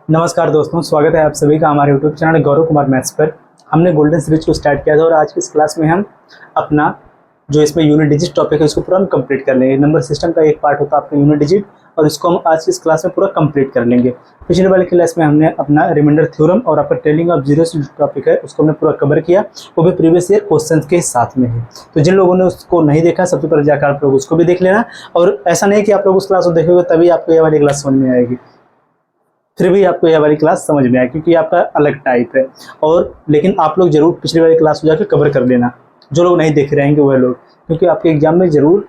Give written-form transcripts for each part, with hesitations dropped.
नमस्कार दोस्तों, स्वागत है आप सभी का हमारे YouTube channel Gaurav Kumar maths पर। हमने गोल्डन सीरीज को स्टार्ट किया था और आज की इस क्लास में हम अपना जो इसमें यूनिट डिजिट टॉपिक है उसको पूरा हम कंप्लीट कर लेंगे। नंबर सिस्टम का एक पार्ट होता है आपका यूनिट डिजिट और इसको हम आज की इस क्लास में पूरा कंप्लीट कर लेंगे। पिछले वाली क्लास में हमने अपना रिमाइंडर थ्योरम और आपका टेलिंग ऑफ जीरोस टॉपिक है उसको हमने पूरा कवर किया, वो भी प्रीवियस ईयर क्वेश्चन के साथ में है। तो जिन लोगों ने उसको नहीं देखा सबसे पहले जाकर आप लोग उसको भी देख लेना। और ऐसा नहीं कि आप लोग उस क्लास को देखोगे तभी आपको ये वाली क्लास समझ में आएगी, फिर भी आपको यह वाली क्लास समझ में आए क्योंकि आपका अलग टाइप है। और लेकिन आप लोग जरूर पिछली वाली क्लास को जाकर कवर कर लेना, जो लोग नहीं देख रहेंगे वह लोग, क्योंकि आपके एग्जाम में जरूर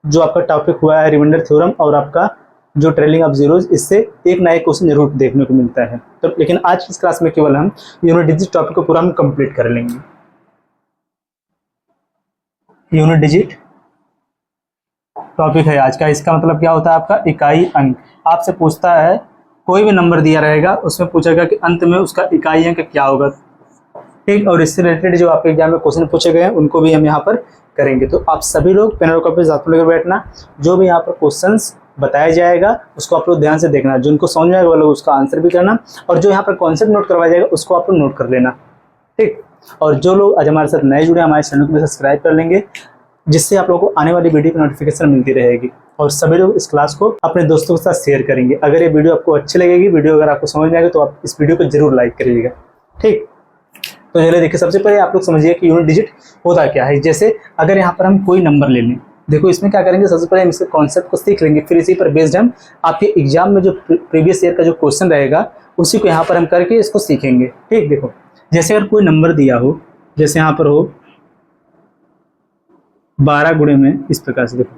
जो आपका टॉपिक हुआ है रिमाइंडर थ्योरम और आपका जो ट्रेलिंग ऑफ जीरोज, इससे एक ना एक क्वेश्चन जरूर देखने को मिलता है। तो लेकिन आज की इस क्लास में केवल हम यूनिट डिजिट टॉपिक को पूरा हम कंप्लीट कर लेंगे। यूनिट डिजिट टॉपिक है आज का, इसका मतलब क्या होता है आपका इकाई अंक। आपसे पूछता है, कोई भी नंबर दिया रहेगा उसमें पूछेगा कि अंत में उसका इकाई अंक क्या होगा, ठीक। और इससे रिलेटेड जो आपके एग्जाम में क्वेश्चन पूछे गए हैं उनको भी हम यहाँ पर करेंगे। तो आप सभी लोग पेन और कॉपी साथ में लेकर बैठना, जो भी यहाँ पर क्वेश्चंस बताया जाएगा उसको आप लोग ध्यान से देखना, जिनको समझ में आएगा वो लोग उसका आंसर भी करना, और जो यहाँ पर कॉन्सेप्ट नोट करवाया जाएगा उसको आप लोग नोट कर लेना, ठीक। और जो लोग आज हमारे साथ नए जुड़े हमारे चैनल को सब्सक्राइब कर लेंगे, जिससे आप लोगों को आने वाली वीडियो की नोटिफिकेशन मिलती रहेगी। और सभी लोग इस क्लास को अपने दोस्तों के साथ शेयर करेंगे। अगर ये वीडियो आपको अच्छी लगेगी, वीडियो अगर आपको समझ में आएगा तो आप इस वीडियो को जरूर लाइक करिएगा, ठीक। तो चलिए देखिए, सबसे पहले आप लोग समझिए कि यूनिट डिजिट होता क्या है। जैसे अगर यहाँ पर हम कोई नंबर ले लें, देखो इसमें क्या करेंगे, सबसे पहले हम इसके कॉन्सेप्ट को सीख लेंगे, फिर इसी पर बेस्ड हम आपके एग्जाम में जो प्रीवियस ईयर का जो क्वेश्चन रहेगा उसी को यहाँ पर हम करके इसको सीखेंगे, ठीक। देखो जैसे अगर कोई नंबर दिया हो, जैसे यहाँ पर हो 12 गुणे में, इस प्रकार से देखो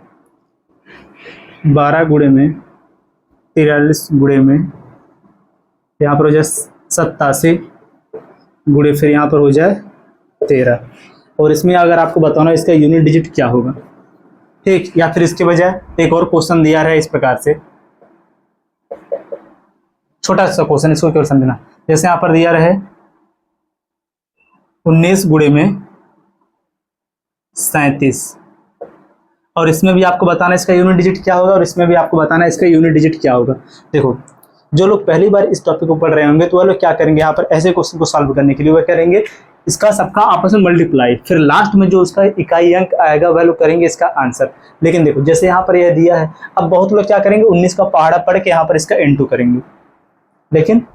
12 गुणे में 43 गुणे में, यहाँ पर हो जाए 87 गुणे, फिर यहाँ पर हो जाए 13। और इसमें अगर आपको बताना इसका यूनिट डिजिट क्या होगा, ठीक। या फिर इसके बजाय एक और क्वेश्चन दिया है इस प्रकार से, छोटा सा क्वेश्चन, इसको केवल समझना। जैसे यहाँ पर दिया रहे 19 गुणे में 37, और इसमें भी आपको बताना इसका यूनिट डिजिट क्या होगा, और इसमें भी आपको बताना इसका यूनिट डिजिट क्या होगा। देखो जो लोग पहली बार इस टॉपिक को पढ़ रहे होंगे तो वह लोग क्या करेंगे, यहाँ पर ऐसे क्वेश्चन को सॉल्व करने के लिए वह करेंगे इसका सबका आपस में मल्टीप्लाई, फिर लास्ट में जो उसका इकाई अंक आएगा वह लोग करेंगे इसका आंसर। लेकिन देखो जैसे यहाँ पर यह दिया है, अब बहुत लोग क्या करेंगे 19 का पहाड़ा पढ़ के यहाँ पर इसका इंटू करेंगे, लेकिन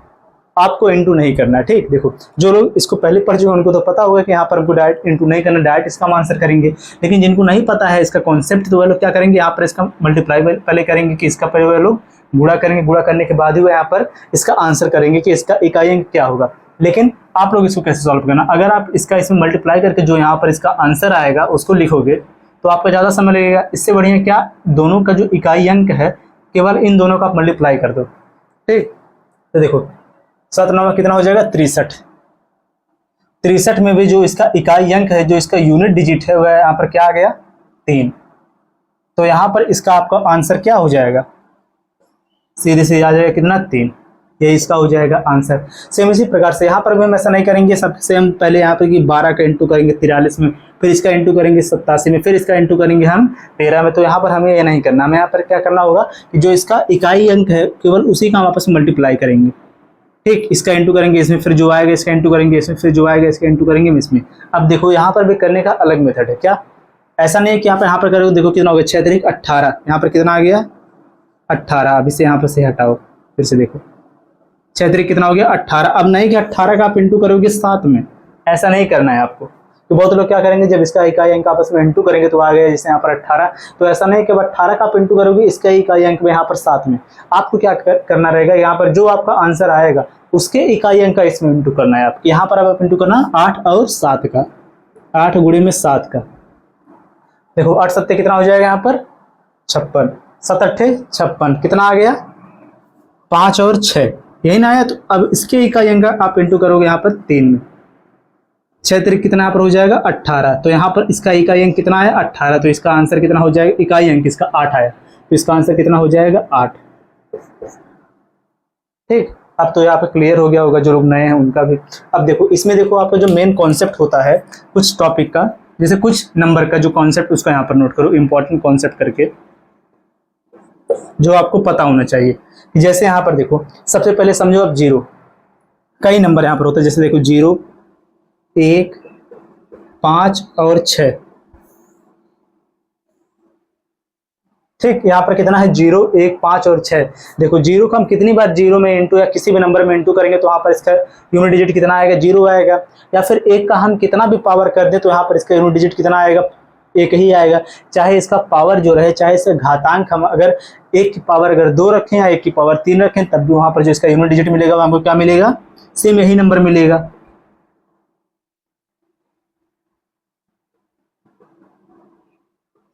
आपको इंटू नहीं करना, ठीक। देखो जो लोग इसको पहले पढ़ चुके हैं उनको तो पता होगा कि यहाँ पर हमको डायरेक्ट इंटू नहीं करना, डायरेक्ट इसका हम आंसर करेंगे। लेकिन जिनको नहीं पता है इसका कॉन्सेप्ट, तो वह लोग क्या करेंगे, यहाँ पर इसका मल्टीप्लाई पहले करेंगे कि इसका पहले वह लोग गुणा करेंगे, गुणा करने के बाद ही वह यहाँ पर इसका आंसर करेंगे कि इसका इकाई अंक क्या होगा। लेकिन आप लोग इसको कैसे सॉल्व करना, अगर आप इसका इसमें मल्टीप्लाई करके जो यहाँ पर इसका आंसर आएगा उसको लिखोगे तो आपका ज़्यादा समय लगेगा। इससे बढ़िया क्या, दोनों का जो इकाई अंक है केवल इन दोनों का आप मल्टीप्लाई कर दो, ठीक। तो देखो 7 9 कितना हो जाएगा 63। 63 में भी जो इसका इकाई अंक है, जो इसका यूनिट डिजिट है, वह यहाँ पर क्या आ गया 3। तो यहाँ पर इसका आपका आंसर क्या हो जाएगा, सीधे से आ जाएगा कितना 3, ये इसका हो जाएगा आंसर। सेम इसी प्रकार से यहाँ पर भी हम ऐसा नहीं करेंगे, सबसे हम पहले यहाँ पर कि 12 का इंटू करेंगे 43 में, फिर इसका इंटू करेंगे 87 में, फिर इसका इंटू करेंगे हम 13 में। तो यहाँ पर हमें ये नहीं करना, हमें यहाँ पर क्या करना होगा कि जो इसका इकाई अंक है केवल उसी का हम आपस में मल्टीप्लाई करेंगे, ठीक। इसका इंटू करेंगे इसमें, फिर जो आएगा इसका इंटू करेंगे इसमें, फिर जो आएगा इसका इंटू करेंगे इसमें। अब देखो यहाँ पर भी करने का अलग मेथड है, क्या ऐसा नहीं है कि यहाँ पर करोगे, देखो कितना हो गया 6 3 18, यहाँ पर कितना आ गया 18। अब इसे यहाँ पर से हटाओ, फिर से देखो 6 3 कितना हो गया 18। अब नहीं कि 18 का आप इंटू करोगे 7 में, ऐसा नहीं करना है आपको। तो बहुत लोग क्या करेंगे, जब इसका इकाई अंक आपस में इंटू करेंगे तो आ गया जैसे यहाँ पर 18, तो ऐसा नहीं कि 18 का आप इंटू करोगे इसका इकाई अंक में यहाँ पर 7 में। आपको क्या करना रहेगा, यहाँ पर जो आपका आंसर आएगा उसके इकाई अंक का इसमें इंटू करना है आपको। यहाँ पर आप इंटू करना 8 और 7 का, 8 गुणे में 7 का। देखो 8 7 कितना हो जाएगा यहाँ पर 56, 7 8 56, कितना आ गया 5 और 6, यही ना आया। तो अब इसके इकाई अंक आप इंटू करोगे यहाँ पर 3 में, 6 3 कितना यहाँ पर हो जाएगा 18। तो यहाँ पर इसका इकाई अंक कितना है 18, तो इसका आंसर कितना हो जाएगा, इकाई अंक इसका 8 आया, तो इसका आंसर कितना हो जाएगा 8, ठीक। अब तो यहाँ पे क्लियर हो गया होगा जो लोग नए हैं उनका भी। अब देखो इसमें देखो आपका जो मेन कॉन्सेप्ट होता है कुछ टॉपिक का, जैसे कुछ नंबर का जो कॉन्सेप्ट उसका यहाँ पर नोट करो, इंपॉर्टेंट कॉन्सेप्ट करके। जो आपको पता होना चाहिए। जैसे यहाँ पर देखो, सबसे पहले समझो अब जीरो, कई नंबर यहाँ पर होते हैं, जैसे देखो 0, 1, 5 और 6। ठीक, यहाँ पर कितना है 0, 1, 5 और 6। देखो जीरो को हम कितनी बार जीरो में इंटू या किसी भी नंबर में इंटू करेंगे तो यहाँ पर इसका यूनिट डिजिट कितना आएगा, 0 आएगा। या फिर एक का हम कितना भी पावर कर दें तो यहाँ पर इसका यूनिट डिजिट कितना आएगा, 1 ही आएगा। चाहे इसका पावर जो रहे, चाहे इसका घातांक हम अगर 1 की पावर अगर 2 रखें या 1 की पावर 3 रखें, तब भी वहां पर जो इसका यूनिट डिजिट मिलेगा हमको क्या मिलेगा, सेम यही नंबर मिलेगा।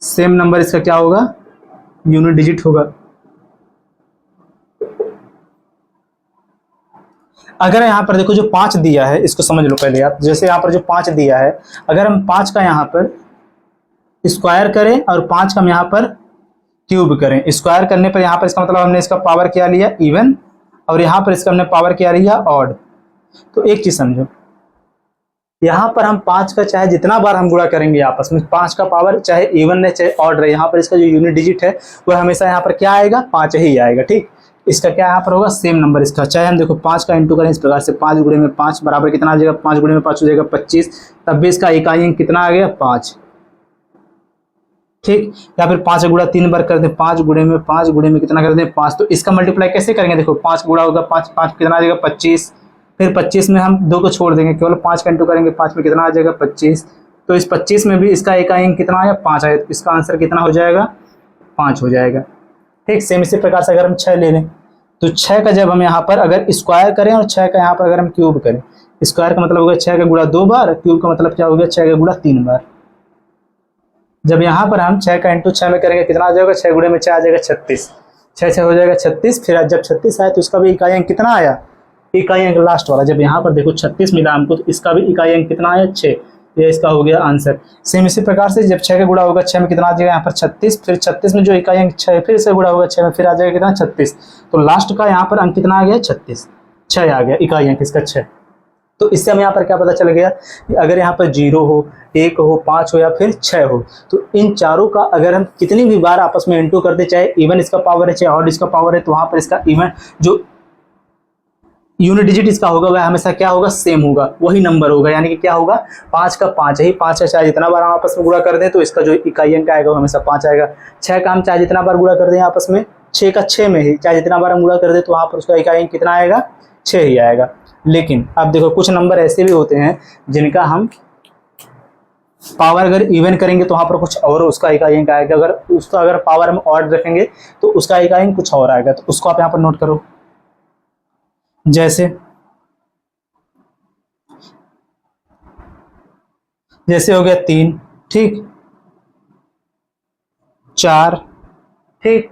सेम नंबर इसका क्या होगा, यूनिट डिजिट होगा। अगर यहाँ पर देखो जो 5 दिया है, इसको समझ लो पहले आप। जैसे यहाँ पर जो 5 दिया है, अगर हम 5 का यहाँ पर स्क्वायर करें और 5 का हम यहाँ पर क्यूब करें, स्क्वायर करने पर यहाँ पर इसका मतलब हमने इसका पावर क्या लिया, इवन, और यहाँ पर इसका हमने पावर क्या लिया, ऑड। तो एक चीज समझो, यहाँ पर हम 5 का चाहे जितना बार हम गुणा करेंगे आपस में, 5 का पावर चाहे इवन रहे चाहे ऑड रहे, यहाँ पर इसका जो यूनिट डिजिट है वह हमेशा यहाँ पर क्या आएगा, 5 ही आएगा। ठीक, इसका क्या यहाँ पर होगा, सेम नंबर इसका। चाहे हम देखो 5 का इंटू करें इस प्रकार से, 5 गुणे में 5 बराबर कितना आ जाएगा, 5 गुणे में 5 हो जाएगा 25, तब भी इसका इकाई अंक कितना आ गया, 5। ठीक, या फिर 5 गुणा 3 बार कर दें, 5 गुणे में कितना कर दें, 5। तो इसका मल्टीप्लाई कैसे करेंगे, देखो 5 गुणा होगा 5, 5 कितना आ जाएगा 25, फिर 25 में हम 2 को छोड़ देंगे, केवल 5 का इंटू करेंगे, 5 में कितना आ जाएगा 25। तो इस 25 में भी इसका इकाई अंक कितना आया, 5 आया। तो इसका आंसर कितना हो जाएगा, 5 हो जाएगा। ठीक, सेम इसी प्रकार से अगर हम 6 ले लें, तो 6 का जब हम यहाँ पर अगर स्क्वायर करें और 6 का यहाँ पर अगर हम क्यूब करें, स्क्वायर का मतलब होगा 6 का गुणा 2 बार, क्यूब का मतलब क्या हो गया, 6 का गुणा 3 बार। जब यहाँ पर हम 6 का इंटू 6 में करेंगे कितना आ जाएगा, 6 गुणे में 6 आ जाएगा 36, 6 हो जाएगा 36। फिर जब 36 आया तो इसका भी इकाई अंक कितना आया, इकाई अंक लास्ट वाला। जब यहाँ पर देखो 36 मिला हमको, तो इसका भी इकाई अंक कितना आया, 6। ये इसका हो गया आंसर। सेम इसी प्रकार से जब 6 का गुणा होगा 6 में कितना आ जाएगा, यहाँ पर 36, फिर 36 में जो इकाई अंक 6 फिर इसका गुणा होगा 6 में, फिर आ जाएगा कितना, 36। तो लास्ट का यहाँ पर अंक कितना आ गया, 36, 6 आ गया इकाई अंक इसका 6। तो इससे हमें यहाँ पर क्या पता चल गया कि अगर यहाँ पर 0 हो, 1 हो, 5 हो या फिर 6 हो, तो इन चारों का अगर हम कितनी भी बार आपस में इंटू करते, चाहे इवन इसका पावर है चाहे ऑड इसका पावर है, तो वहां पर इसका इवन जो यूनिट डिजिट इसका होगा वह हमेशा क्या होगा, सेम होगा, वही नंबर होगा। यानी कि क्या होगा, 5 का 5 ही, 5 का चाहे जितना बार हम आपस में गुणा कर दें तो इसका जो इकाई अंक आएगा वो हमेशा 5 आएगा। 6 का हम चाहे जितना बार गुणा कर दें आपस में, 6 का 6 में ही चाहे जितना बार हम गुणा कर दें तो वहां पर उसका इकाई अंक कितना आएगा, 6 ही आएगा। लेकिन अब देखो कुछ नंबर ऐसे भी होते हैं जिनका हम पावर अगर इवन करेंगे तो वहां पर कुछ और उसका इकाई अंक आएगा, अगर उसका अगर पावर हम ऑड रखेंगे तो उसका इकाई अंक कुछ और आएगा। तो उसको आप यहाँ पर नोट करो। जैसे हो गया 3, ठीक, 4, ठीक,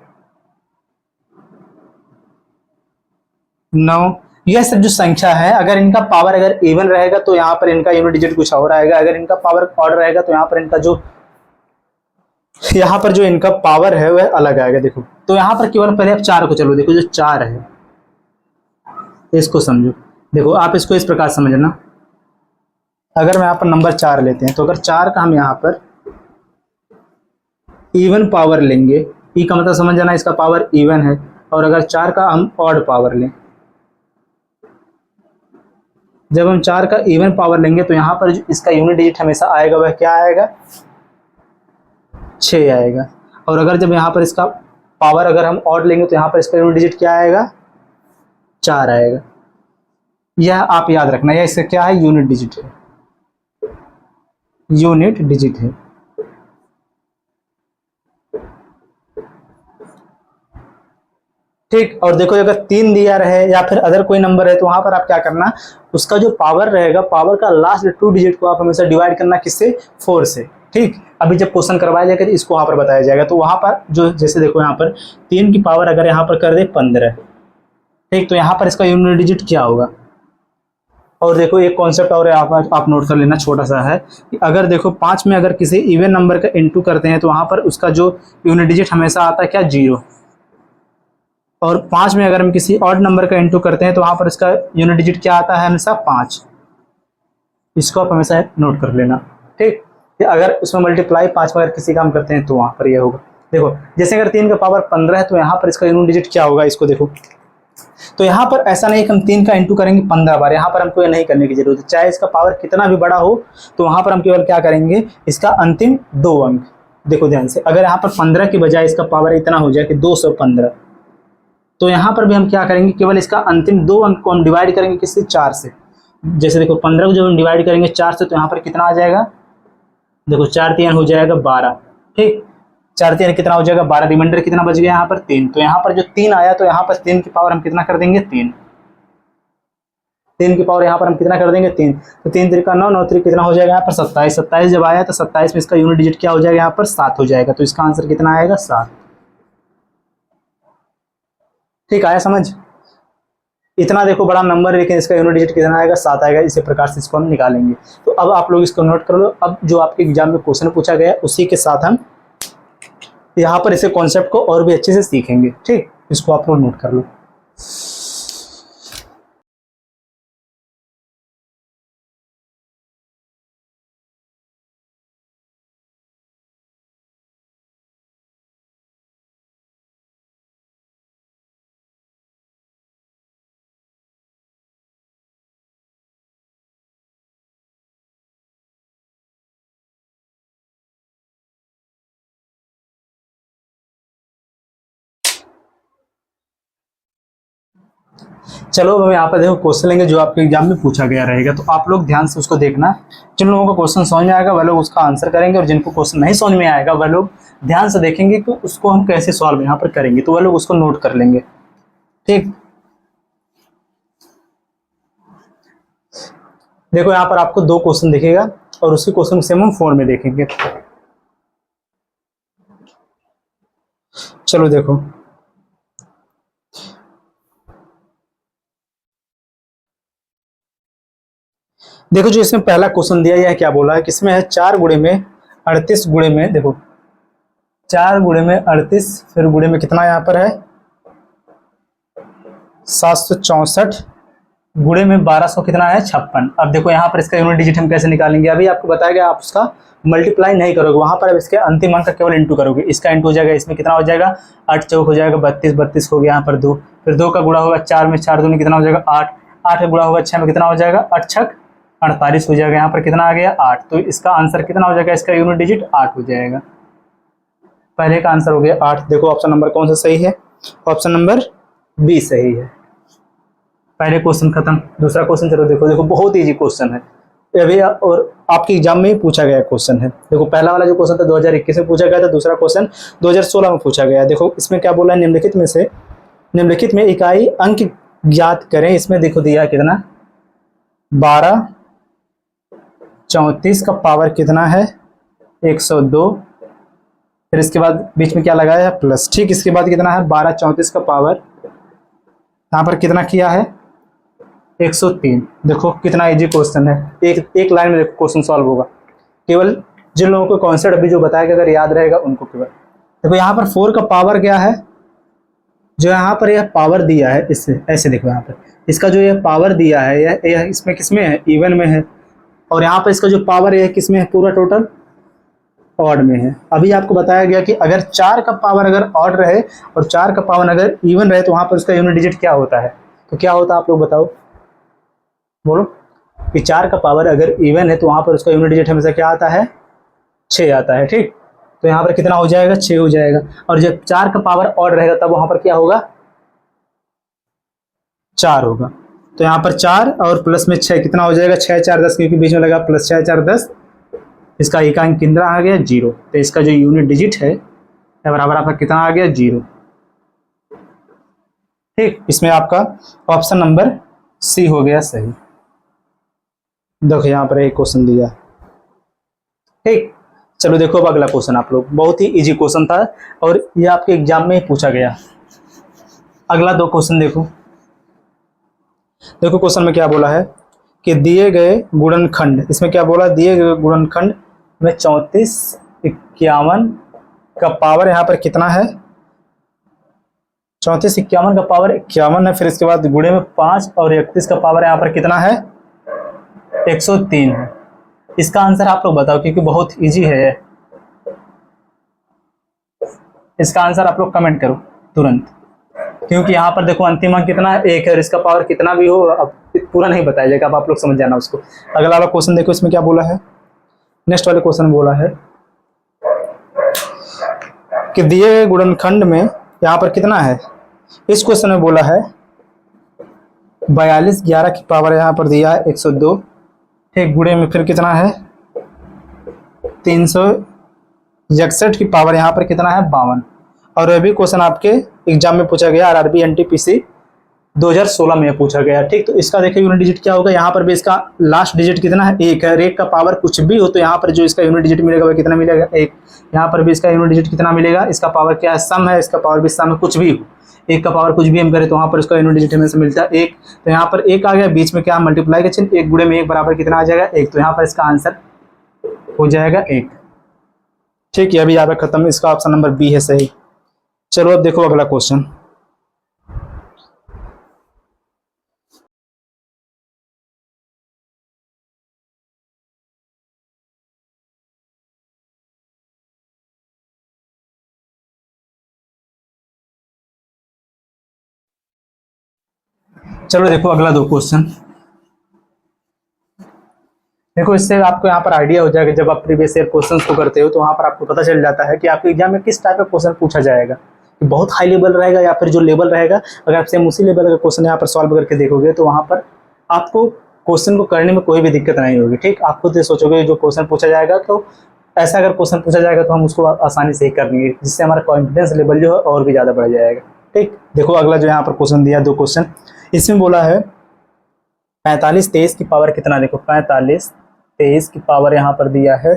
9, यह सब जो संख्या है अगर इनका पावर अगर इवन रहेगा तो यहाँ पर इनका यूनिट डिजिट कुछ और आएगा, अगर इनका पावर ऑड रहेगा तो यहाँ पर इनका जो यहाँ पर जो इनका पावर है वह अलग आएगा। देखो तो यहाँ पर केवल पहले आप 4 को चलो, देखो जो 4 है इसको समझो। देखो आप इसको इस प्रकार समझना, अगर मैं यहाँ पर नंबर 4 लेते हैं तो अगर 4 का हम यहाँ पर इवन पावर लेंगे, ई का मतलब समझ जाना इसका पावर इवन है, और अगर 4 का हम ऑड पावर लें, जब हम 4 का इवन पावर लेंगे तो यहाँ पर इसका यूनिट डिजिट हमेशा आएगा वह क्या आएगा, 6 आएगा। और अगर जब यहाँ पर इसका पावर अगर हम ऑड लेंगे तो यहाँ पर इसका यूनिट डिजिट क्या आएगा, 4 आएगा। यह आप याद रखना, यह इसका क्या है, यूनिट डिजिट है, यूनिट डिजिट है। ठीक, और देखो अगर 3 दिया रहे या फिर अदर कोई नंबर है तो वहां पर आप क्या करना, उसका जो पावर रहेगा, पावर का लास्ट 2 डिजिट को आप हमेशा डिवाइड करना किससे, 4 से। ठीक, अभी जब क्वेश्चन करवाया जाएगा तो इसको वहां पर बताया जाएगा। तो वहां पर जो जैसे देखो यहाँ पर 3 की पावर अगर यहाँ पर कर दे 15, ठीक, तो यहाँ पर इसका यूनिट डिजिट क्या होगा। और देखो एक कॉन्सेप्ट और है, आप नोट कर लेना, छोटा सा है कि अगर देखो 5 में अगर किसी इवन नंबर का इंटू करते हैं तो वहां पर उसका जो यूनिट डिजिट हमेशा आता है क्या, 0। और 5 में अगर हम किसी ऑड नंबर का इंटू करते हैं तो वहां पर इसका यूनिट डिजिट क्या आता है, हमेशा 5। इसको आप हमेशा नोट कर लेना। ठीक, अगर उसमें मल्टीप्लाई 5 में अगर किसी काम करते हैं तो वहां पर यह होगा। देखो जैसे अगर 3 का पावर 15 है तो यहाँ पर इसका यूनिट डिजिट क्या होगा, इसको देखो। तो यहाँ पर ऐसा नहीं कि हम 3 का इंटू करेंगे 15 बार, यहाँ पर हमको ये नहीं करने की जरूरत है। चाहे इसका पावर कितना भी बड़ा हो तो वहाँ पर हम केवल क्या करेंगे, इसका अंतिम 2 अंक। देखो ध्यान से, अगर यहाँ पर 15 की बजाय इसका पावर इतना हो जाए कि 215, तो यहाँ पर भी हम क्या करेंगे, केवल इसका अंतिम 2 अंक को हम डिवाइड करेंगे किससे, 4 से। जैसे देखो 15 को जब हम डिवाइड करेंगे 4 से तो यहाँ पर कितना आ जाएगा, देखो 4 3 हो जाएगा 12, ठीक। 4 3 कितना हो जाएगा 12, रिमाइंडर कितना बच गया यहाँ पर 3। तो यहाँ पर जो 3 आया तो यहाँ पर 3 की पावर हम कितना कर देंगे, 3 की पावर यहाँ पर हम कितना कर देंगे, 3। तो 3 3 का 9, 9 3 कितना हो जाएगा यहाँ पर 27। 27 जब आया तो 27 में इसका यूनिट डिजिट क्या हो जाएगा, यहाँ पर 7 हो जाएगा। तो इसका आंसर कितना आएगा, 7। ठीक आया समझ। इतना देखो बड़ा नंबर, लेकिन इसका यूनिट डिजिट कितना आएगा, 7 आएगा। इसी प्रकार से इसको हम निकालेंगे। तो अब आप लोग इसको नोट कर लो। अब जो आपके एग्जाम में क्वेश्चन पूछा गया उसी के साथ हम यहाँ पर इसे कॉन्सेप्ट को और भी अच्छे से सीखेंगे, ठीक। इसको आप लोग नोट कर लो। चलो अब हम यहाँ पर देखो क्वेश्चन लेंगे जो आपके एग्जाम में पूछा गया रहेगा। तो आप लोग ध्यान से उसको देखना। जिन लोगों को क्वेश्चन समझ में आएगा वह लोग उसका आंसर करेंगे, और जिनको क्वेश्चन नहीं समझ में आएगा वह लोग ध्यान से देखेंगे कि उसको हम कैसे सॉल्व यहाँ पर करेंगे, तो वह लोग उसको नोट कर लेंगे, ठीक। देखो यहाँ पर आपको 2 क्वेश्चन दिखेगा और उसी क्वेश्चन सेम हम 4 में देखेंगे। चलो देखो, देखो जो इसमें पहला क्वेश्चन दिया है क्या बोला है, किसमें है 4 गुणे में 38 गुणे में, देखो 4 गुणे में 38, फिर गुणे में कितना यहाँ पर है 764, गुणे में 1200 कितना है 56। अब देखो यहाँ पर इसका यूनिट डिजिट हम कैसे निकालेंगे, अभी आपको बताया गया, आप उसका मल्टीप्लाई नहीं करोगे, वहां पर अब इसके अंतिम अंक का केवल इंटू करोगे। इसका इंटू हो जाएगा, इसमें कितना हो जाएगा 8 चौक हो जाएगा 32, 32 हो गया यहाँ पर 2, फिर 2 का गुणा होगा 4 में, 4 दूनी कितना हो जाएगा 8, 8 का गुणा होगा 6 में कितना हो जाएगा 8 छक 48 हो जाएगा, यहाँ पर कितना आ गया 8। तो इसका आंसर कितना हो जाएगा, इसका यूनिट डिजिट 8 हो जाएगा। पहले का आंसर हो गया 8। देखो ऑप्शन नंबर कौन सा सही है, ऑप्शन नंबर बी सही है। पहले क्वेश्चन खत्म। दूसरा क्वेश्चन चलो देखो, देखो बहुत इजी क्वेश्चन है अभी, और आपके एग्जाम में ही पूछा गया क्वेश्चन है। देखो पहला वाला जो क्वेश्चन था 2021 में पूछा गया था, दूसरा क्वेश्चन 2016 में पूछा गया। देखो इसमें क्या बोला है, निम्नलिखित में से, निम्नलिखित में इकाई अंक ज्ञात करें। इसमें देखो दिया कितना 12, 34 का पावर कितना है 102, फिर इसके बाद बीच में क्या लगाया है प्लस, ठीक। इसके बाद कितना है 12 34 का पावर यहाँ पर कितना किया है 103। देखो कितना इजी क्वेश्चन है, एक लाइन में देखो क्वेश्चन सॉल्व होगा। केवल जिन लोगों को कॉन्सेप्ट अभी जो बताया कि अगर याद रहेगा उनको केवल। देखो यहाँ पर 4 का पावर क्या है, जो यहाँ पर यह पावर दिया है, इससे ऐसे देखो यहाँ पर इसका जो यह पावर दिया है यह इसमें किसमें है, इवन में है, और यहाँ पर इसका जो पावर है किसमें है, पूरा टोटल ऑड में है। अभी आपको बताया गया कि अगर 4 का पावर अगर ऑड रहे और 4 का पावर अगर इवन रहे तो वहां पर उसका यूनिट डिजिट क्या होता है, तो क्या होता है आप लोग बताओ, बोलो। कि 4 का पावर अगर इवन है तो वहां पर उसका यूनिट डिजिट हमेशा क्या आता है 6 आता है, ठीक। तो यहाँ पर कितना हो जाएगा 6 हो जाएगा, और जब 4 का पावर ऑड रहेगा तब वहां पर क्या होगा 4 होगा। तो यहाँ पर 4 और प्लस में 6 कितना हो जाएगा 6 4 10, क्योंकि बीच में लगा प्लस 6 4 10, इसका एकांक केंद्र आ गया 0। तो इसका जो यूनिट डिजिट है बराबर आपका कितना आ गया 0, ठीक। इसमें आपका ऑप्शन नंबर सी हो गया सही। देखो यहाँ पर एक क्वेश्चन दिया, ठीक। चलो देखो अब अगला क्वेश्चन आप लोग, बहुत ही इजी क्वेश्चन था और ये आपके एग्जाम में ही पूछा गया। अगला 2 क्वेश्चन देखो, देखो क्वेश्चन में क्या बोला है कि दिए गए गुणनखंड, इसमें क्या बोला, दिए गए गुणनखंड में 34 51 का पावर यहाँ पर कितना है 34 51 का पावर 51 है, फिर इसके बाद गुणे में 5 और 31 का पावर यहाँ पर कितना है 103 है। इसका आंसर आप लोग बताओ, क्योंकि बहुत इजी है। इसका आंसर आप लोग कमेंट करो तुरंत, क्योंकि यहाँ पर देखो अंतिम अंक कितना है, 1 है, और इसका पावर कितना भी हो अब पूरा नहीं बताया जाएगा, अब आप लोग समझ जाना उसको। अगला वाला क्वेश्चन देखो, इसमें क्या बोला है, नेक्स्ट वाले क्वेश्चन में बोला है कि दिए गए गुणनखंड में यहाँ पर कितना है। इस क्वेश्चन में बोला है 42 11 की पावर यहाँ पर दिया है 102, ठीक, गुणे में फिर कितना है 361 की पावर यहाँ पर कितना है 52। और यह भी क्वेश्चन आपके एग्जाम में पूछा गया, आरआरबी एनटीपीसी 2016 में पूछा गया, ठीक। तो इसका देखिए यूनिट डिजिट क्या होगा, यहाँ पर भी इसका लास्ट डिजिट कितना है 1 है, एक का पावर कुछ भी हो तो यहाँ पर जो इसका यूनिट डिजिट मिलेगा वो कितना मिलेगा 1। यहाँ पर भी इसका यूनिट डिजिट कितना मिलेगा, इसका पावर क्या है सम है, इसका पावर भी सम है, कुछ भी हो, एक का पावर कुछ भी हम करें तो वहाँ पर इसका यूनिट डिजिट हमें से मिलता है 1। तो यहाँ पर 1 आ गया, बीच में क्या मल्टीप्लाई का चिन्ह, 1 गुणे में 1 बराबर कितना आ जाएगा 1, तो यहाँ पर इसका आंसर हो जाएगा 1, ठीक है। अभी यहाँ पर खत्म, इसका ऑप्शन नंबर बी है सही। चलो अब देखो अगला क्वेश्चन, चलो देखो अगला 2 क्वेश्चन। देखो इससे आपको यहाँ पर आइडिया हो जाएगा, जब आप प्रीवियस ईयर क्वेश्चंस को करते हो तो वहाँ पर आपको पता चल जाता है कि आपके एग्जाम में किस टाइप का क्वेश्चन पूछा जाएगा, कि बहुत हाई लेवल रहेगा या फिर जो लेवल रहेगा। अगर आप सेम उसी लेवल का क्वेश्चन यहाँ पर सॉल्व करके देखोगे तो वहाँ पर आपको क्वेश्चन को करने में कोई भी दिक्कत नहीं होगी, ठीक। आप खुद से सोचोगे जो क्वेश्चन पूछा जाएगा तो ऐसा अगर क्वेश्चन पूछा जाएगा तो हम उसको आसानी से ही कर लेंगे, जिससे हमारा कॉन्फिडेंस लेवल जो है और भी ज़्यादा बढ़ जाएगा, ठीक। देखो अगला जो यहाँ पर क्वेश्चन दिया 2 क्वेश्चन, इसमें बोला है 45 23 की पावर कितना, देखो 45 23 की पावर यहाँ पर दिया है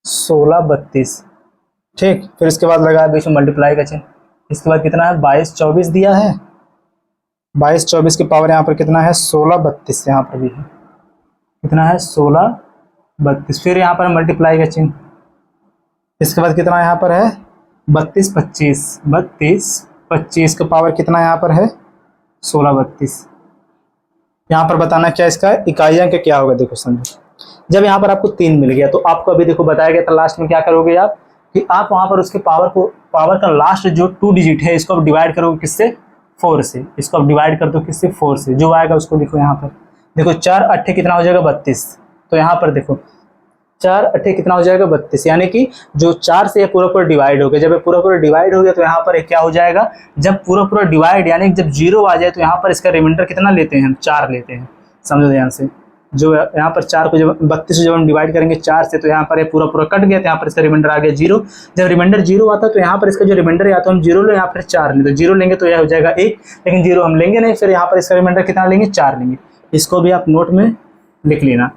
16 32, ठीक। फिर इसके बाद लगा है बीच में मल्टीप्लाई का चिन्ह, इसके बाद कितना है 22 24 दिया है, 22 24 की पावर यहाँ पर कितना है 16 32, यहाँ पर भी है कितना है 16 32, फिर यहाँ पर मल्टीप्लाई का चिन्ह, इसके बाद कितना यहाँ पर है 32 25, 32 25 का पावर कितना यहाँ पर है 16 32। यहाँ पर बताना क्या इसका इकाइयाँ का क्या होगा, देखो समझो। जब यहाँ पर आपको 3 मिल गया तो आपको अभी देखो बताया गया था लास्ट में क्या करोगे आप, कि आप वहाँ पर उसके पावर का लास्ट जो 2 डिजिट है इसको आप डिवाइड करोगे किससे 4 से, इसको आप डिवाइड कर दो किससे 4 से, जो आएगा उसको लिखो यहाँ पर। देखो 4 8 कितना हो जाएगा 32, तो यहाँ पर देखो 4 8 कितना हो जाएगा 32, यानी कि जो 4 से पूरा पूरा डिवाइड हो गया। जब पूरा पूरा डिवाइड हो गया तो यहाँ पर क्या हो जाएगा, जब पूरा पूरा डिवाइड यानी जब 0 आ जाए तो यहाँ पर इसका रिमाइंडर कितना लेते हैं हम 4 लेते हैं, समझो ध्यान से। जो यहाँ पर 4 को जब 32 से जब हम डिवाइड करेंगे 4 से तो यहाँ पर पूरा पूरा कट गया, तो यहाँ पर इसका रिमाइंडर आ गया 0। जब रिमाइंडर 0 आता है तो यहाँ पर इसका जो रिमाइंडर या तो हम 0 ले, यहाँ पर 4 लें, तो 0 लेंगे तो यह हो जाएगा 1, लेकिन 0 हम लेंगे नहीं, फिर यहाँ पर इसका रिमाइंडर कितना लेंगे 4 लेंगे। इसको भी आप नोट में लिख लेना,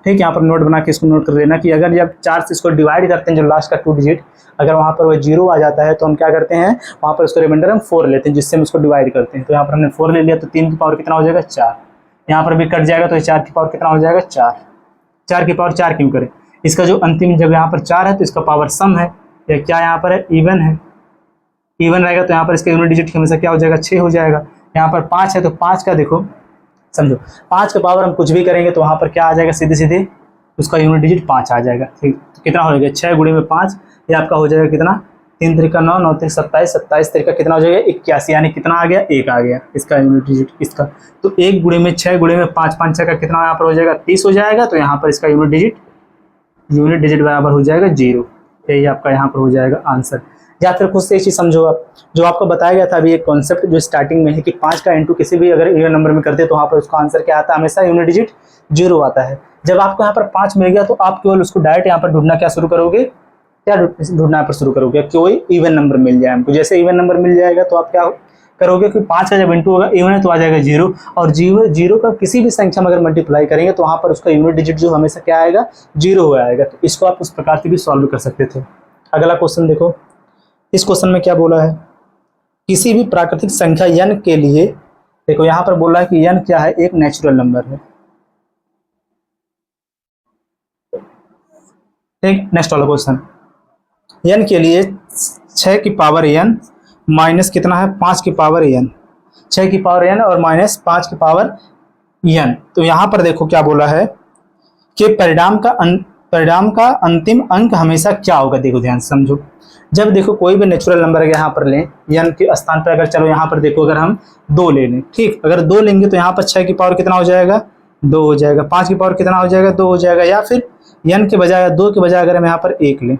ठीक। यहाँ पर नोट बना के इसको नोट कर लेना कि अगर जब 4 से इसको डिवाइड करते हैं जो लास्ट का 2 डिजिट, अगर वहाँ पर वो 0 आ जाता है तो हम क्या करते हैं वहाँ पर उसको रिमाइंडर हम 4 लेते हैं, जिससे हम उसको डिवाइड करते हैं। तो यहाँ पर हमने 4 ले लिया तो 3 की पावर कितना हो जाएगा 4, यहाँ पर भी कट जाएगा तो 4 की पावर कितना हो जाएगा 4, 4 की पावर 4 क्यों करें, इसका जो अंतिम जब यहाँ पर 4 है तो इसका पावर सम है या क्या यहाँ पर है इवन है, इवन रहेगा तो यहाँ पर इसका यूनिट डिजिट हमेशा क्या हो जाएगा 6 हो जाएगा। यहाँ पर 5 है तो 5 का देखो समझो 5 का पावर हम कुछ भी करेंगे तो वहाँ पर क्या आ जाएगा सीधे सीधे उसका यूनिट डिजिट 5 आ जाएगा, ठीक। तो कितना हो जाएगा 6 गुणे में 5, ये आपका हो जाएगा कितना 3 3 9 9 3 27 27 3 कितना हो जाएगा 81, यानी कितना आ गया 1 आ गया इसका यूनिट डिजिट इसका। तो 1 गुणे में 6 गुणे में 5 5 6 का कितना यहाँ पर हो जाएगा 30 हो जाएगा, तो यहाँ पर इसका यूनिट डिजिट बराबर हो जाएगा 0, यही आपका यहाँ पर हो जाएगा आंसर। या फिर खुद से एक चीज़ समझो आप, जो आपको बताया गया था अभी एक कॉन्सेप्ट जो स्टार्टिंग में है कि 5 का इंटू किसी भी अगर इवन नंबर में करते हैं तो वहाँ पर उसका आंसर क्या आता है हमेशा यूनिट डिजिट 0 आता है। जब आपको यहाँ पर 5 मिल गया तो आप केवल उसको डायरेक्ट यहाँ पर ढूंढना क्या शुरू करोगे, क्या ढूंढना पर शुरू करोगे, कोई इवन नंबर मिल जाए हमको। जैसे इवन नंबर मिल जाएगा तो आप क्या करोगे कि 5 का जब इंटू होगा इवन है तो आ जाएगा 0, और 0 का किसी भी संख्या में अगर मल्टीप्लाई करेंगे तो वहाँ पर उसका यूनिट डिजिट जो हमेशा क्या आएगा 0 हो आएगा। तो इसको आप उस प्रकार से भी सॉल्व कर सकते थे। अगला क्वेश्चन देखो, इस क्वेश्चन में क्या बोला है, किसी भी प्राकृतिक संख्या n के लिए, देखो यहाँ पर बोला है कि n क्या है एक नेचुरल नंबर है, ठीक। नेक्स्ट वाला क्वेश्चन, n के लिए 6 की पावर n माइनस कितना है 5 की पावर n, 6 की पावर n और माइनस 5 की पावर n। तो यहाँ पर देखो क्या बोला है कि परिणाम का परिणाम का अंतिम अंक हमेशा क्या होगा, देखो ध्यान से समझो। जब देखो कोई भी नेचुरल नंबर यहाँ पर लें, n के स्थान पर अगर चलो यहाँ पर देखो अगर हम 2 ले लें, ठीक, अगर 2 लेंगे तो यहाँ पर 6 की पावर कितना हो जाएगा, 2 हो जाएगा। 5 की पावर कितना हो जाएगा, 2 हो जाएगा। या फिर n के बजाय 2 के बजाय अगर हम यहाँ पर 1 लें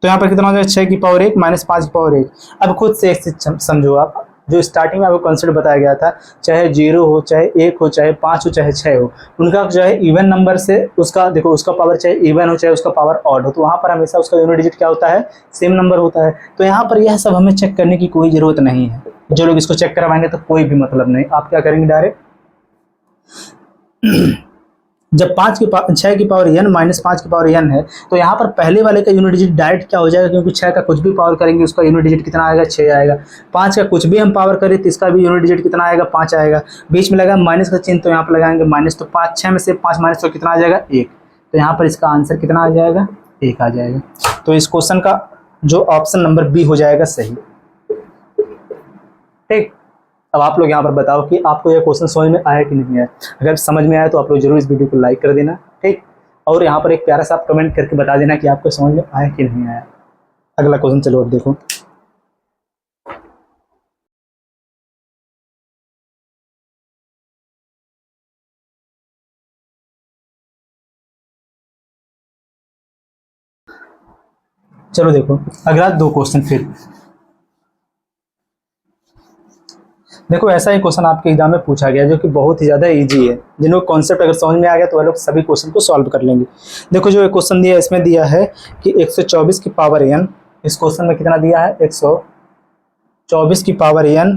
तो यहाँ पर कितना हो जाएगा, 6 की पावर 1 माइनस 5 की पावर 1। अब खुद से एक चीज समझो आप, जो स्टार्टिंग में आपको कॉन्सेप्ट बताया गया था, चाहे 0 हो, चाहे 1 हो, चाहे 5 हो, चाहे 6 हो, उनका जो है इवन नंबर से उसका देखो उसका पावर चाहे इवन हो चाहे उसका पावर ऑड हो, तो वहाँ पर हमेशा उसका यूनिट डिजिट क्या होता है, सेम नंबर होता है। तो यहाँ पर यह सब हमें चेक करने की कोई ज़रूरत नहीं है। जो लोग इसको चेक करवाएंगे तो कोई भी मतलब नहीं, आप क्या करेंगे डायरेक्ट जब 6 की पावर n माइनस 5 की पावर n है तो यहाँ पर पहले वाले का यूनिट डिजिट डायरेक्ट क्या हो जाएगा, क्योंकि 6 का कुछ भी पावर करेंगे उसका यूनिट डिजिट कितना आएगा, 6 आएगा। 5 का कुछ भी हम पावर करें तो इसका भी यूनिट डिजिट कितना आएगा, 5 आएगा। बीच में लगा माइनस का चिन्ह तो यहाँ पर लगाएंगे माइनस, तो 5 6 में से 5 माइनस तो कितना आ जाएगा, 1। तो यहाँ पर इसका आंसर कितना आ जाएगा, 1 आ जाएगा। तो इस क्वेश्चन का जो ऑप्शन नंबर बी हो जाएगा सही। ठीक, अब आप लोग यहाँ पर बताओ कि आपको यह क्वेश्चन समझ में आया कि नहीं आया। अगर समझ में आया तो आप लोग जरूर इस वीडियो को लाइक कर देना, ठीक, और यहाँ पर एक प्यारा सा आप कमेंट करके बता देना कि आपको समझ में आया कि नहीं आया। अगला क्वेश्चन चलो अब देखो। चलो देखो अगला 2 क्वेश्चन फिर देखो। ऐसा ही क्वेश्चन आपके एग्जाम में पूछा गया जो कि बहुत ही ज़्यादा इजी है। जिनको कॉन्सेप्ट अगर समझ में आ गया तो वह लोग सभी क्वेश्चन को सॉल्व कर लेंगे। देखो जो क्वेश्चन दिया है इसमें दिया है कि 124 की पावर n, इस क्वेश्चन में कितना दिया है, 124 की पावर n,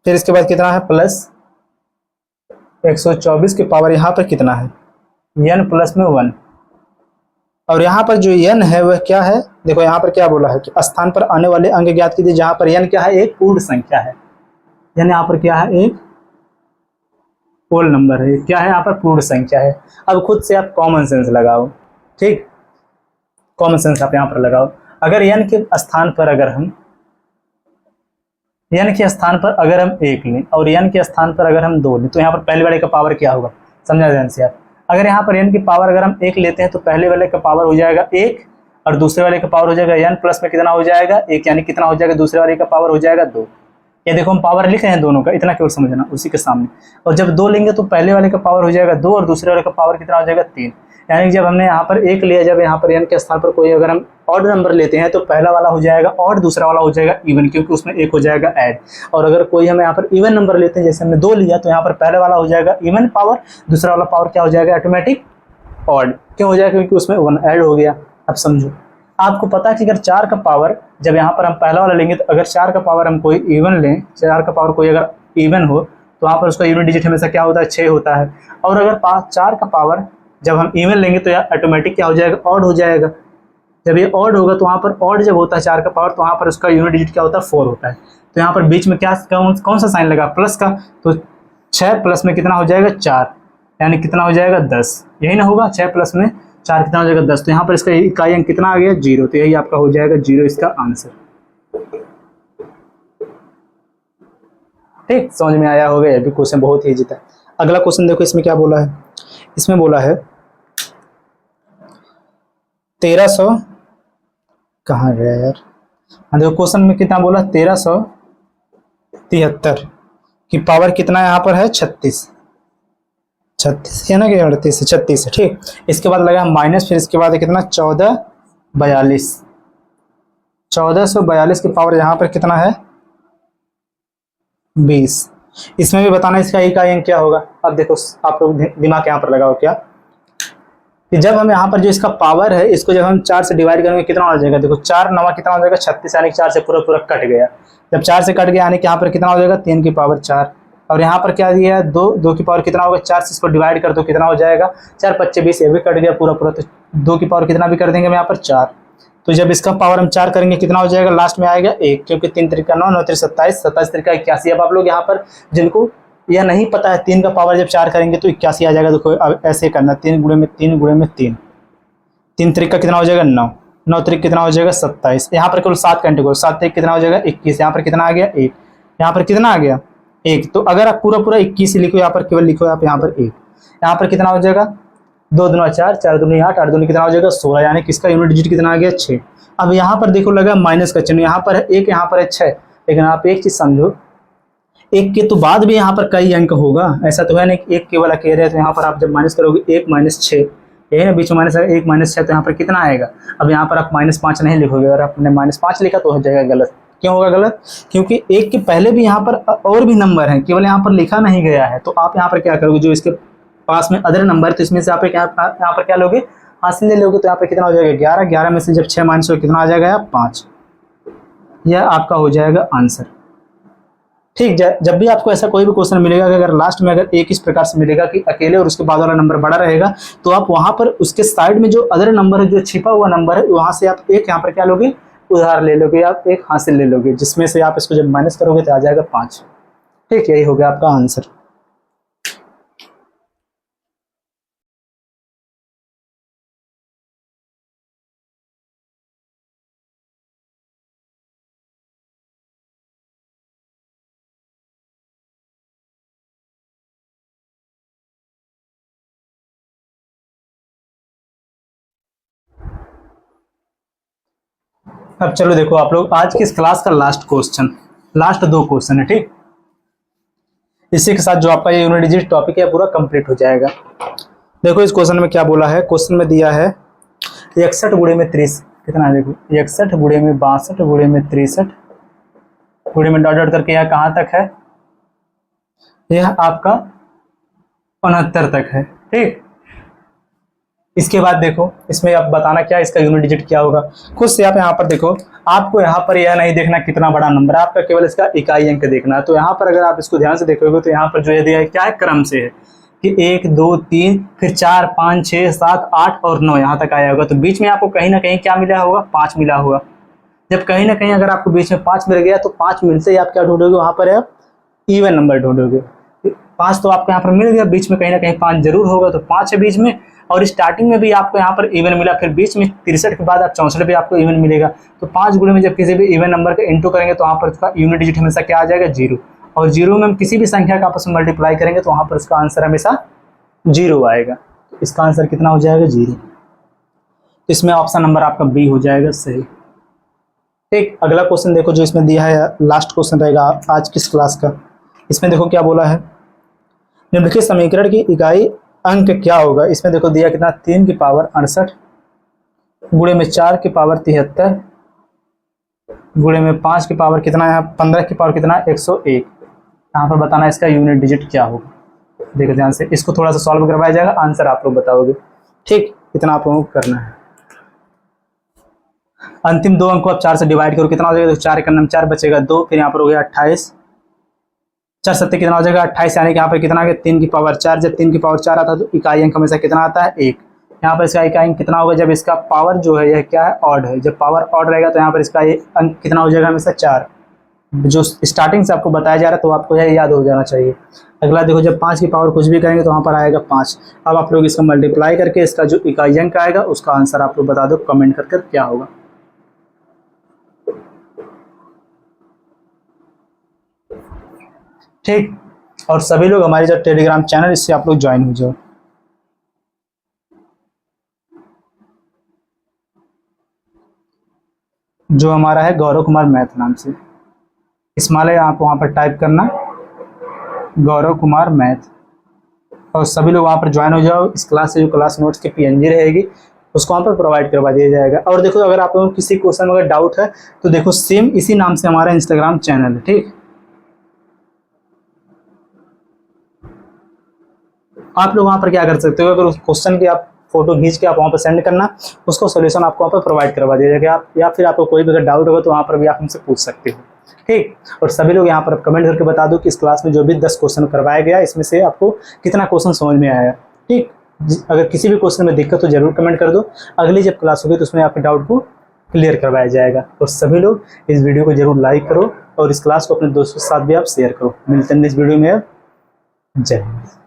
फिर इसके बाद कितना है प्लस 124 की पावर यहाँ पर कितना है, n प्लस में 1। और यहाँ पर जो n है वह क्या है, देखो यहाँ पर क्या बोला है कि स्थान पर आने वाले अंक ज्ञात कीजिए, जहाँ पर n क्या है, एक पूर्ण संख्या है, यानी यहाँ पर क्या है, एक होल नंबर है, क्या है यहाँ पर पूर्ण संख्या है। अब खुद से आप कॉमन सेंस लगाओ, ठीक, कॉमन सेंस आप यहाँ पर लगाओ। अगर n के स्थान पर अगर हम n के स्थान पर अगर हम 1 लें और n के स्थान पर अगर हम 2 लें तो यहाँ पर पहले वाले का पावर क्या होगा, समझा ध्यान से आप। अगर यहाँ पर n की पावर अगर हम 1 लेते हैं तो पहले वाले का पावर हो जाएगा 1 और दूसरे वाले का पावर हो जाएगा n प्लस में कितना हो जाएगा, 1, यानी कितना हो जाएगा, दूसरे वाले का पावर हो जाएगा 2। ये देखो हम पावर लिख रहे हैं दोनों का, इतना केवल समझना उसी के सामने। और जब 2 लेंगे तो पहले वाले का पावर हो जाएगा 2 और दूसरे वाले का पावर कितना हो जाएगा, 3। यानी जब हमने यहाँ पर 1 लिया, जब यहाँ पर n के स्थान पर कोई अगर हम ऑड नंबर लेते हैं तो पहला वाला हो जाएगा ऑड, दूसरा वाला हो जाएगा इवन, क्योंकि उसमें 1 हो जाएगा ऐड। और अगर कोई हम यहाँ पर इवन नंबर लेते हैं, जैसे हमने 2 लिया, तो यहाँ पर पहले वाला हो जाएगा इवन पावर, दूसरा वाला पावर क्या हो जाएगा, ऑटोमेटिक ऑड। क्यों हो जाएगा, क्योंकि उसमें 1 ऐड हो गया। अब समझो, आपको पता है कि अगर 4 का पावर जब यहाँ पर हम पहला वाला लेंगे तो अगर 4 का पावर हम कोई इवन लें, 4 का पावर कोई अगर इवन हो तो वहाँ पर उसका यूनिट डिजिट हमेशा क्या होता है, 6 होता है। और अगर 4 का पावर जब हम इवन लेंगे तो यार ऑटोमेटिक क्या हो जाएगा, ऑड हो जाएगा। जब ये ऑड होगा तो वहाँ पर ऑड जब होता है 4 का पावर तो वहाँ पर उसका यूनिट डिजिट क्या होता है, 4 होता है। तो यहाँ पर बीच में क्या कौन सा साइन लगा, प्लस का, तो 6 प्लस में कितना हो जाएगा, 4, यानी कितना हो जाएगा 10, यही ना होगा, 6 प्लस में 4 कितना हो जाएगा, 10। तो यहाँ पर इसका इकाई अंक कितना आ गया, 0, तो यही आपका हो जाएगा 0 इसका आंसर। ठीक, समझ में आया होगा, यह भी क्वेश्चन बहुत ही इजी था। अगला क्वेश्चन देखो, इसमें क्या बोला है, इसमें बोला है 1300 कहाँ गया यार, देखो क्वेश्चन में कितना बोला, 1373 की पावर कितना यहाँ पर है, 36 है ना, कि 38 है, 36 है, ठीक। इसके बाद लगा माइनस, फिर इसके बाद कितना 1442 की पावर यहाँ पर कितना है, 20। इसमें भी बताना इसका इकाई अंक क्या होगा। अब देखो आप लोग दिमाग यहाँ पर लगाओ क्या, कि जब हम यहाँ पर जो इसका पावर है इसको जब हम 4 से डिवाइड करेंगे कितना हो जाएगा, देखो 4 9 कितना हो जाएगा, 36, यानी 4 से पूरा कट गया। जब 4 से कट गया यानी कि यहाँ पर कितना हो जाएगा, 3 की पावर 4। और यहाँ पर क्या दिया है, 2 की पावर कितना होगा, 4 से इसको डिवाइड कर दो कितना हो जाएगा, 4 5 20, ये भी कट गया पूरा। तो 2 की पावर कितना भी कर देंगे हम यहाँ पर 4। तो जब इसका पावर हम 4 करेंगे कितना हो जाएगा, लास्ट में आएगा 1, क्योंकि 3 त्रिका 9, 9 त्रिक 27, 27 त्रिका 81। अब आप लोग यहाँ पर जिनको यह नहीं पता है, 3 का पावर जब 4 करेंगे तो 81 आ जाएगा। देखो अब ऐसे करना, 3 गुणे में 3 गुणे में 3, 3 त्रिक का कितना हो जाएगा 9, 9 त्रिक कितना हो जाएगा 27। यहाँ पर केवल 7 घंटे को, 7 त्रिक कितना हो जाएगा 21। यहाँ पर कितना आ गया 1, यहाँ पर कितना आ गया 1। तो अगर आप पूरा 21 लिखो, यहाँ पर केवल लिखो आप यहाँ पर 1, यहाँ पर कितना हो जाएगा 2 दूना 4, 4 दूनी 8, 8 दूनी कितना हो जाएगा 16, यानी किसका यूनिट डिजिट कितना आ गया 6। अब यहाँ पर देखो लगा माइनस का चिन्ह, यहाँ पर है 1, यहाँ पर है 6, लेकिन आप एक चीज समझो, 1 के तो बाद भी यहाँ पर कई अंक होगा, ऐसा तो है नहीं कि 1 के वाला कह रहे हैं तो यहाँ पर आप जब माइनस करोगे 1 माइनस 6, यही ना बीच में माइनस 1 माइनस 6, तो यहाँ पर कितना आएगा। अब यहाँ पर आप -5 नहीं लिखोगे, अगर आपने -5 लिखा तो हो जाएगा गलत। क्यों होगा गलत? क्योंकि 1 के पहले भी यहाँ पर और भी नंबर हैं, केवल यहाँ पर लिखा नहीं गया है। तो आप यहाँ पर क्या करोगे, जो इसके पास में अदर नंबर है तो इसमें से आप यहाँ पर क्या लोगे, हासिल ले लोगे। तो यहाँ पर कितना हो जाएगा 11, 11 में से जब 6 माइनस हो कितना आ जाएगा 5, यह आपका हो जाएगा आंसर। ठीक, जब भी आपको ऐसा कोई भी क्वेश्चन मिलेगा कि अगर लास्ट में अगर एक इस प्रकार से मिलेगा कि अकेले और उसके बाद वाला नंबर बड़ा रहेगा, तो आप वहां पर उसके साइड में जो अदर नंबर है, जो छिपा हुआ नंबर है, वहां से आप एक यहाँ पर क्या लोगे, उधार ले लोगे, आप एक हासिल ले लोगे, जिसमें से आप इसको जब माइनस करोगे तो आ जाएगा 5। ठीक, यही हो गया आपका आंसर। अब चलो देखो आप लोग, आज की इस क्लास का लास्ट क्वेश्चन, लास्ट 2 क्वेश्चन है। ठीक, इसी के साथ जो आपका ये यूनिट डिजिट टॉपिक है पूरा कंप्लीट हो जाएगा। देखो इस क्वेश्चन में क्या बोला है, क्वेश्चन में दिया है 61 गुणे में 30 कितना है, देखो 61 गुणे में 62 गुणे में 63 गुणे में डॉट डॉट करके यह कहाँ तक है, यह आपका 69 तक है। ठीक, इसके बाद देखो इसमें आप बताना क्या, इसका यूनिट डिजिट क्या होगा। खुद से आप यहाँ पर देखो, आपको यहाँ पर यह नहीं देखना कितना बड़ा नंबर है, आपका केवल इसका इकाई अंक देखना है। तो यहाँ पर अगर आप इसको ध्यान से देखोगे तो यहाँ पर जो है दिया है क्या है, क्रम से है कि 1 2 3 फिर 4 5 6 7 8 और 9 यहाँ तक आया होगा। तो बीच में आपको कहीं ना कहीं क्या मिला होगा, 5 मिला होगा। जब कहीं ना कहीं अगर आपको बीच में 5 मिल गया तो 5 मिलते ही आप क्या ढूंढोगे, वहाँ पर आप इवन नंबर ढूंढोगे। 5 तो आपको यहाँ पर मिल गया, बीच में कहीं ना कहीं 5 जरूर होगा, तो 5 है बीच में। और स्टार्टिंग में भी आपको यहाँ पर इवन मिला, फिर बीच में 63 के बाद आप 64 पे आपको इवन मिलेगा। तो 5 गुणे में जब किसी भी इवन नंबर का इंटू करेंगे तो वहाँ पर उसका यूनिट डिजिट हमेशा क्या आ जाएगा, 0। और 0 में हम किसी भी संख्या का आपस में मल्टीप्लाई करेंगे तो वहाँ पर इसका आंसर हमेशा 0 आएगा। तो इसका आंसर कितना हो जाएगा, 0। तो इसमें ऑप्शन नंबर आपका बी हो जाएगा सही। ठीक, अगला क्वेश्चन देखो जो इसमें दिया है, लास्ट क्वेश्चन रहेगा आज की क्लास का। इसमें देखो क्या बोला है, निम्नलिखित समीकरण की इकाई अंक क्या होगा। इसमें देखो दिया कितना, 3 की पावर 68 गुणे में 4 की पावर 73 गुणे में 5 की पावर कितना है, 15 की पावर कितना है 101। यहाँ पर बताना इसका यूनिट डिजिट क्या होगा। देखो ध्यान से, इसको थोड़ा सा सॉल्व करवाया जाएगा, आंसर आप लोग बताओगे। ठीक, इतना आप लोगों को करना है। अंतिम 2 अंक को आप 4 से डिवाइड करो, कितना हो जाएगा, तो 4 का नाम 4 बचेगा 2, फिर यहाँ पर हो गया 28, 4 सत्ते कितना हो जाएगा 28, यानी कि यहाँ पर कितना आ गया 3 की पावर 4। जब 3 की पावर 4 आता है तो इकाई अंक हमेशा कितना आता है, 1। यहाँ पर इसका इकाई अंक कितना होगा, जब इसका पावर जो है यह क्या है, ऑड है। जब पावर ऑड रहेगा तो यहाँ पर इसका अंक कितना हो जाएगा, हमेशा 4। जो स्टार्टिंग से आपको बताया जा रहा है तो आपको यह याद हो जाना चाहिए। अगला देखो, जब 5 की पावर कुछ भी करेंगे तो वहाँ पर आएगा 5। अब आप लोग इसका मल्टीप्लाई करके इसका जो इकाई अंक आएगा उसका आंसर आप लोग बता दो कमेंट कर क्या होगा। ठीक, और सभी लोग हमारे जो टेलीग्राम चैनल, इससे आप लोग ज्वाइन हो जाओ। जो हमारा है गौरव कुमार मैथ नाम से, इसमाले आप वहाँ पर टाइप करना गौरव कुमार मैथ, और सभी लोग वहाँ पर ज्वाइन हो जाओ। इस क्लास से जो क्लास नोट्स की PNG रहेगी उसको वहाँ पर प्रोवाइड करवा दिया जाएगा। और देखो अगर आप लोगों को किसी क्वेश्चन में अगर डाउट है तो देखो सेम इसी नाम से हमारा इंस्टाग्राम चैनल है। ठीक, आप लोग वहाँ पर क्या कर सकते हो, अगर उस क्वेश्चन की आप फोटो खींच के आप वहाँ पर सेंड करना, उसको सोल्यूशन आपको वहाँ पर प्रोवाइड करवा दिया जाएगा। आप या फिर आपको कोई भी अगर डाउट होगा तो वहाँ पर भी आप हमसे पूछ सकते हो। ठीक, और सभी लोग यहाँ पर कमेंट करके बता दो कि इस क्लास में जो भी 10 क्वेश्चन करवाया गया इसमें से आपको कितना क्वेश्चन समझ में आया। ठीक, अगर किसी भी क्वेश्चन में दिक्कत हो जरूर कमेंट कर दो, अगली जब क्लास होगी तो उसमें आपके डाउट को क्लियर करवाया जाएगा। और सभी लोग इस वीडियो को जरूर लाइक करो और इस क्लास को अपने दोस्तों के साथ भी आप शेयर करो। मिलते हैं इस वीडियो में, जय हिंद।